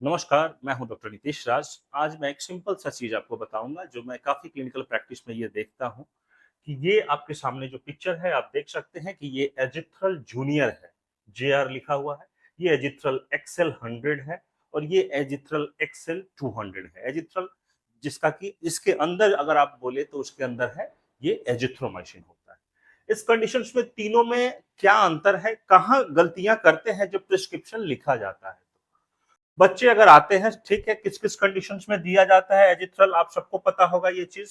नमस्कार, मैं हूं डॉक्टर नीतीश राज। आज मैं एक सिंपल सा चीज़ आपको बताऊंगा जो मैं काफ़ी क्लिनिकल प्रैक्टिस में ये देखता हूं कि ये आपके सामने जो पिक्चर है आप देख सकते हैं कि ये एजिथ्रल जूनियर है। जेआर लिखा हुआ है। ये एजिथ्रल एक्सेल 100 है और ये एजिथ्रल एक्सेल 200 है। एजिथ्रल जिसका कि इसके अंदर अगर आप बोले तो उसके अंदर है ये एजिथ्रोमाइसिन होता है। इस कंडीशंस में तीनों में क्या अंतर है, कहाँ गलतियां करते हैं जब प्रिस्क्रिप्शन लिखा जाता है। बच्चे अगर आते हैं, ठीक है, किस किस कंडीशंस में दिया जाता है एजिथ्रल, आप सबको पता होगा ये चीज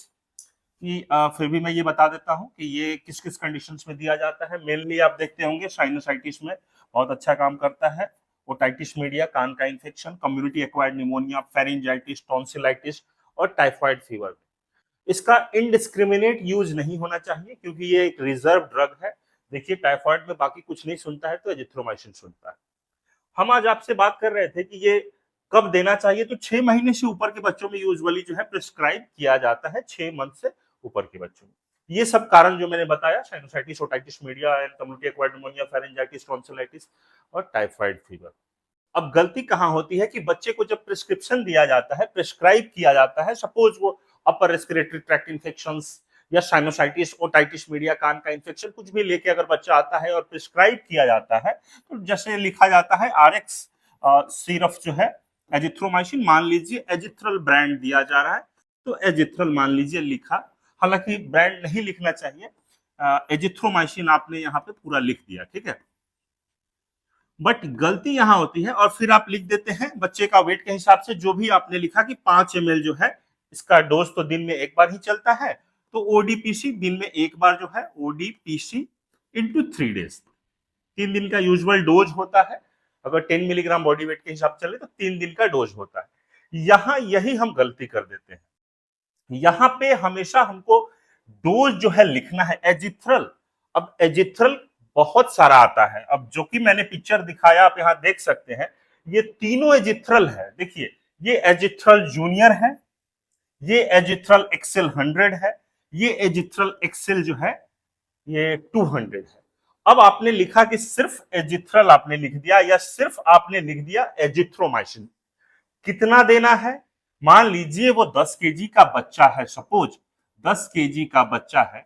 कि फिर भी मैं ये बता देता हूँ कि ये किस किस कंडीशंस में दिया जाता है। मेनली आप देखते होंगे साइनोसाइटिस में बहुत अच्छा काम करता है। ओटाइटिस मीडिया, कान का infection, community acquired pneumonia, pharyngitis, tonsillitis और टाइफाइड फीवर। इसका इनडिस्क्रिमिनेट यूज नहीं होना चाहिए क्योंकि ये एक रिजर्व ड्रग है। देखिए, टाइफाइड में बाकी कुछ नहीं सुनता है तो एजिथ्रोमाइसिन सुनता है। हम आज आपसे बात कर रहे थे कि ये कब देना चाहिए, तो 6 महीने से ऊपर के बच्चों में यूजुअली जो है प्रिस्क्राइब किया जाता है, 6 मंथ से ऊपर के बच्चों में। ये सब कारण जो मैंने बताया, sinusitis, otitis media and community acquired pneumonia, pharyngitis, tonsillitis और टाइफाइड फीवर। अब गलती कहां होती है कि बच्चे को जब प्रिस्क्रिप्शन दिया जाता है, प्रिस्क्राइब किया जाता है, सपोज वो अपर रेस्पिरेटरी ट्रैक्ट इन्फेक्शंस या साइनोसाइटिस, ओटाइटिस मीडिया, कान का इन्फेक्शन कुछ भी लेके अगर बच्चा आता है और प्रिस्क्राइब किया जाता है, तो जैसे लिखा जाता है आरएक्स सिरप जो है एजिथ्रोमाइसिन, मान लीजिए एजिथ्रल ब्रांड दिया जा रहा है तो एजिथ्रल मान लीजिए लिखा। हालांकि ब्रांड नहीं लिखना चाहिए, एजिथ्रोमाइसिन आपने यहाँ पे पूरा लिख दिया, ठीक है। बट गलती यहां होती है और फिर आप लिख देते हैं बच्चे का वेट के हिसाब से जो भी आपने लिखा कि 5 ml जो है इसका डोज तो दिन में एक बार ही चलता है, तो ओडीपीसी दिन में एक बार जो है ओडीपीसी इंटू 3 डेज, 3 दिन का यूजुअल डोज होता है। अगर 10 मिलीग्राम बॉडी वेट के हिसाब से चले तो 3 दिन का डोज होता है। यहां यही हम गलती कर देते हैं। यहां पे हमेशा हमको डोज जो है लिखना है एजिथ्रल। अब एजिथ्रल बहुत सारा आता है। अब जो कि मैंने पिक्चर दिखाया आप यहां देख सकते हैं, ये तीनों एजिथ्रल है। देखिए, ये एजिथ्रल जूनियर है, ये एजिथ्रल एक्सेल 100 है, ये एजिथ्रल एक्सेल जो है ये 200 है। अब आपने लिखा कि सिर्फ एजिथ्रल आपने लिख दिया या सिर्फ आपने लिख दिया एजिथ्रोमाइसिन। कितना देना है? मान लीजिए वो 10 kg का बच्चा है, सपोज 10 kg का बच्चा है,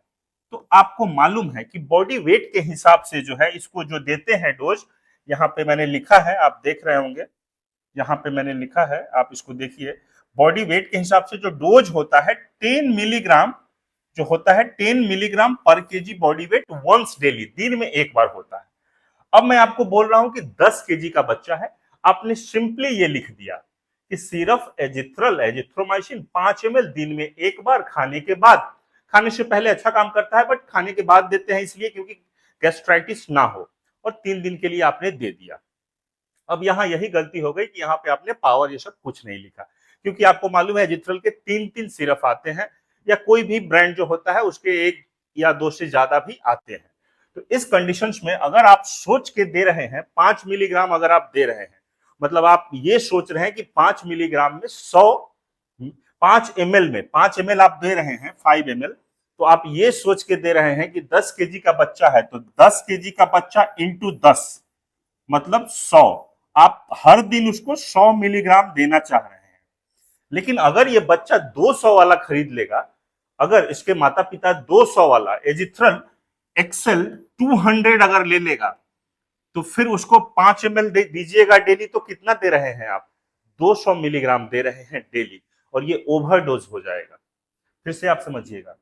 तो आपको मालूम है कि बॉडी वेट के हिसाब से जो है इसको जो देते हैं डोज, यहाँ पे मैंने लिखा है, आप देख रहे होंगे, यहाँ पे मैंने लिखा है, आप इसको देखिए। बॉडी वेट के हिसाब से जो डोज होता है 10 मिलीग्राम, जो होता है 10 मिलीग्राम पर KG body weight once daily, दिन में एक बार होता है। अब मैं आपको बोल रहा हूं कि 10 kg का बच्चा है, आपने सिंपली ये लिख दिया कि सिर्फ एजिथ्रल एजिथ्रोमाइसिन 5 ml दिन में एक बार, खाने के बाद। खाने से पहले अच्छा काम करता है बट खाने के बाद देते हैं इसलिए क्योंकि गैस्ट्राइटिस ना हो, और 3 दिन के लिए आपने दे दिया। अब यहाँ यही गलती हो गई कि यहाँ पे आपने पावर ये सब कुछ नहीं लिखा, क्योंकि आपको मालूम है एजिथ्रल के 3-3 सिरप आते हैं, या कोई भी ब्रांड जो होता है उसके 1 या 2 से ज्यादा भी आते हैं। तो इस कंडीशंस में अगर आप सोच के दे रहे हैं 5 मिलीग्राम, अगर आप दे रहे हैं, मतलब आप ये सोच रहे हैं कि 5 मिलीग्राम में 100, 5 ml में 5 ml आप दे रहे हैं, 5 ml, तो आप ये सोच के दे रहे हैं कि 10 kg का बच्चा है तो 10 kg का बच्चा इंटू 10 मतलब 100। आप हर दिन उसको 100 मिलीग्राम देना चाह रहे हैं। लेकिन अगर ये बच्चा 200 वाला खरीद लेगा, अगर इसके माता पिता 200 वाला एजिथ्रल एक्सेल 200 अगर ले लेगा, तो फिर उसको 5 ml दीजिएगा डेली, तो कितना दे रहे हैं आप? 200 मिलीग्राम दे रहे हैं डेली, और ये ओवरडोज हो जाएगा। फिर से आप समझिएगा,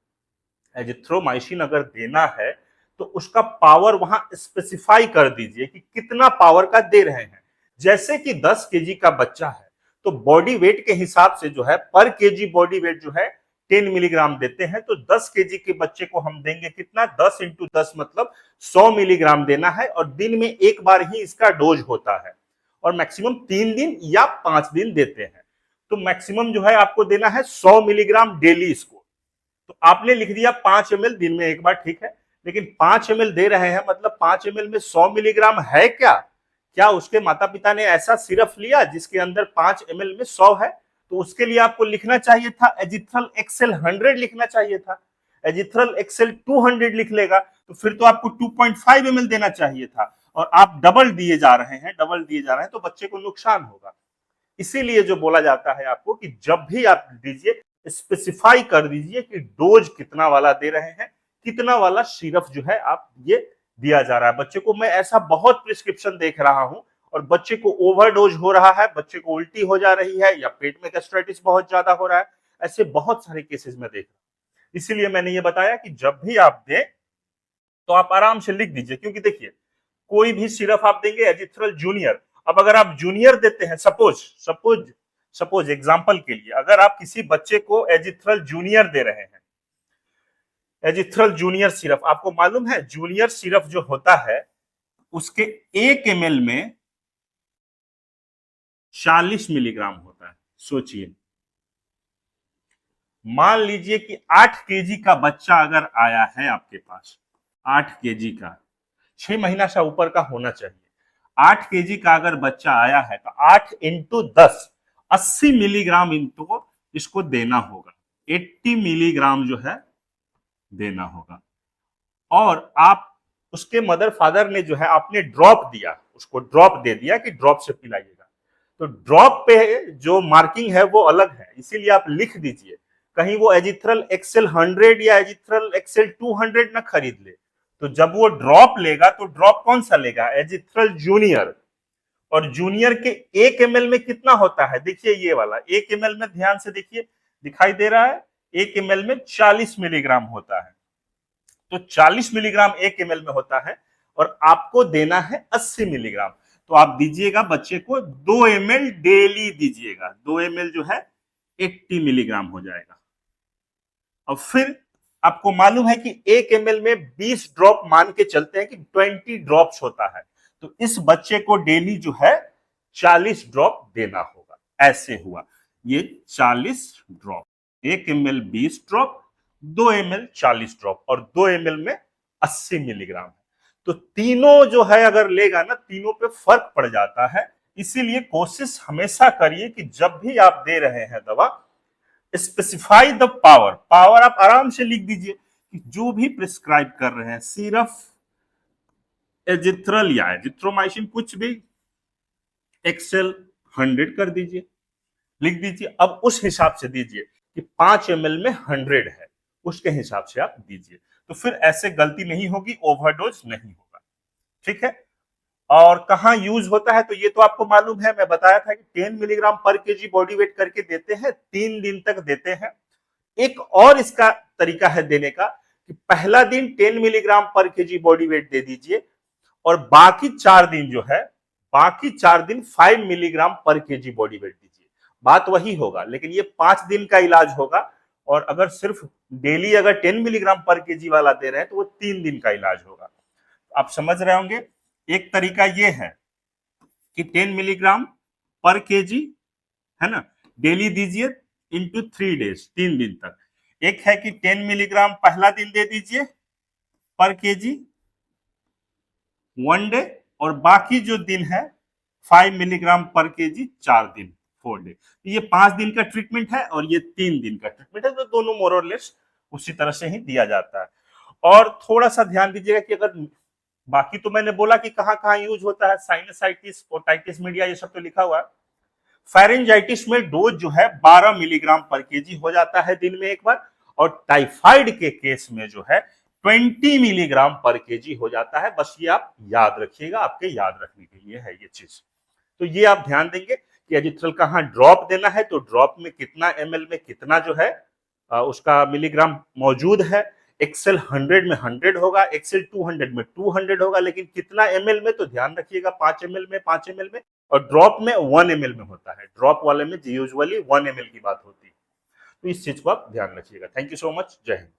एजिथ्रोमाइसिन अगर देना है तो उसका पावर वहां स्पेसिफाई कर दीजिए कि कितना पावर का दे रहे हैं। जैसे कि 10 kg का बच्चा है तो बॉडी वेट के हिसाब से जो है पर केजी बॉडी वेट जो है 10 मिलीग्राम देते हैं, तो 10 kg के बच्चे को हम देंगे कितना? 10 इंटू 10 मतलब 100 मिलीग्राम देना है, और दिन में एक बार ही इसका डोज होता है, और मैक्सिमम 3 दिन या 5 दिन देते हैं। तो मैक्सिमम जो है आपको देना है 100 मिलीग्राम डेली इसको। तो आपने लिख दिया 5 ml दिन में एक बार, ठीक है, लेकिन 5 ml दे रहे हैं मतलब 5 ml में 100 मिलीग्राम है क्या? क्या उसके माता पिता ने ऐसा सिरप लिया जिसके अंदर 5 ml में 100 है? तो उसके लिए आपको लिखना चाहिए था एजिथ्रल एक्सेल 100 लिखना चाहिए था। एजिथ्रल एक्सेल 200 लिख लेगा तो फिर तो आपको 2.5 ml देना चाहिए था, और आप डबल दिए जा रहे हैं, डबल दिए जा रहे हैं, तो बच्चे को नुकसान होगा। इसीलिए जो बोला जाता है आपको कि जब भी आप दीजिए स्पेसिफाई कर दीजिए कि डोज कितना वाला दे रहे हैं, कितना वाला सिरप जो है आप ये दिया जा रहा है बच्चे को। मैं ऐसा बहुत प्रिस्क्रिप्शन देख रहा हूं और बच्चे को ओवरडोज हो रहा है, बच्चे को उल्टी हो जा रही है या पेट में गैस्ट्राइटिस बहुत ज्यादा हो रहा है, ऐसे बहुत सारे केसेस में देख रहा हूं। इसीलिए मैंने ये बताया कि जब भी आप दें तो आप आराम से लिख दीजिए, क्योंकि देखिए कोई भी सिरप आप देंगे एजिथ्रल जूनियर, अब अगर आप जूनियर देते हैं, सपोज सपोज सपोज एग्जांपल के लिए अगर आप किसी बच्चे को एजिथ्रल जूनियर दे रहे हैं, एजिथ्रल जूनियर सिरप, आपको मालूम है जूनियर सिरप जो होता है उसके 1 ml में 40 मिलीग्राम होता है। सोचिए, मान लीजिए कि 8 केजी का बच्चा अगर आया है आपके पास, 8 केजी का, 6 महीना से ऊपर का होना चाहिए, 8 केजी का अगर बच्चा आया है तो 8 इंटू 10 80 मिलीग्राम इनको इसको देना होगा, 80 मिलीग्राम जो है देना होगा। और आप उसके मदर फादर ने जो है आपने ड्रॉप दिया, उसको ड्रॉप दे दिया कि ड्रॉप से पिलाइएगा, तो ड्रॉप पे जो मार्किंग है वो अलग है, इसीलिए आप लिख दीजिए, कहीं वो एजिथ्रल एक्सेल 100 या एजिथ्रल एक्सेल 200 ना खरीद ले। तो जब वो ड्रॉप लेगा तो ड्रॉप कौन सा लेगा, एजिथ्रल जूनियर। और जूनियर के 1 ml में कितना होता है, देखिए ये वाला 1 ml में, ध्यान से देखिए दिखाई दे रहा है, 1 ml में 40 मिलीग्राम होता है। तो 40 मिलीग्राम 1 ml में होता है और आपको देना है 80 मिलीग्राम। तो आप दीजिएगा बच्चे को 2 ml डेली दीजिएगा, 2 ml जो है 80 मिलीग्राम हो जाएगा। और फिर आपको मालूम है कि 1 ml में 20 ड्रॉप मान के चलते हैं कि 20 ड्रॉप्स होता है, तो इस बच्चे को डेली जो है 40 ड्रॉप देना होगा। ऐसे हुआ ये 40 drop, 1 ml 20 drop, 2 ml 40 drop और 2 ml में 80 मिलीग्राम है। तो तीनों जो है अगर लेगा ना, तीनों पे फर्क पड़ जाता है। इसीलिए कोशिश हमेशा करिए कि जब भी आप दे रहे हैं दवा, स्पेसिफाई द पावर, पावर आप आराम से लिख दीजिए कि जो भी प्रिस्क्राइब कर रहे हैं, सिर्फ एजिथ्रल या एजिथ्रोमाइसिन कुछ भी, एक्सेल 100 कर दीजिए, लिख दीजिए। अब उस हिसाब से दीजिए कि 5 ml में 100 है, उसके हिसाब से आप दीजिए, तो फिर ऐसे गलती नहीं होगी, ओवरडोज नहीं होगा। ठीक है। और कहां यूज होता है तो ये तो आपको मालूम है, मैं बताया था कि 10 मिलीग्राम पर केजी बॉडी वेट करके देते हैं, 3 दिन तक देते हैं। एक और इसका तरीका है देने का कि पहला दिन 10 मिलीग्राम पर केजी बॉडी वेट दे दीजिए और बाकी 4 दिन जो है, बाकी 4 दिन 5 मिलीग्राम पर केजी बॉडी वेट दीजिए। बात वही होगा, लेकिन ये 5 दिन का इलाज होगा। और अगर सिर्फ डेली अगर 10 मिलीग्राम पर केजी वाला दे रहे हैं तो वो 3 दिन का इलाज होगा। आप समझ रहे होंगे। एक तरीका ये है कि 10 मिलीग्राम पर केजी है ना, डेली दीजिए इंटू 3 डेज, 3 दिन तक। एक है कि 10 मिलीग्राम पहला दिन दे दीजिए पर केजी 1 डे, और बाकी जो दिन है 5 मिलीग्राम पर केजी 4 दिन, 4 डे। ये 5 दिन का ट्रीटमेंट है और ये 3 दिन का ट्रीटमेंट है, तो दोनों मोर और लेस उसी तरह से ही दिया जाता है। और थोड़ा सा ध्यान दीजिएगा कि अगर, बाकी तो मैंने बोला कि कहां कहां यूज होता है, साइनसाइटिस, ओटाइटिस मीडिया, ये सब तो लिखा हुआ है। फेरेंजाइटिस में डोज जो है 12 मिलीग्राम पर केजी हो जाता है दिन में एक बार, और टाइफाइड के केस में जो है 20 मिलीग्राम पर केजी हो जाता है। बस ये आप याद रखिएगा, आपके याद रखने के लिए है ये चीज। तो ये आप ध्यान देंगे कि एजिथ्रल कहां ड्रॉप देना है, तो ड्रॉप में कितना ml में कितना जो है उसका मिलीग्राम मौजूद है। एक्सेल 100 में 100 होगा, एक्सेल 200 में 200 होगा, लेकिन कितना ml में तो ध्यान रखिएगा, 5 ml में 5 ml में, और ड्रॉप में 1 ml में होता है। ड्रॉप वाले में यूजुअली 1 ml की बात होती है। तो इस चीज को आप ध्यान रखिएगा। Thank you so much. जय हिंद।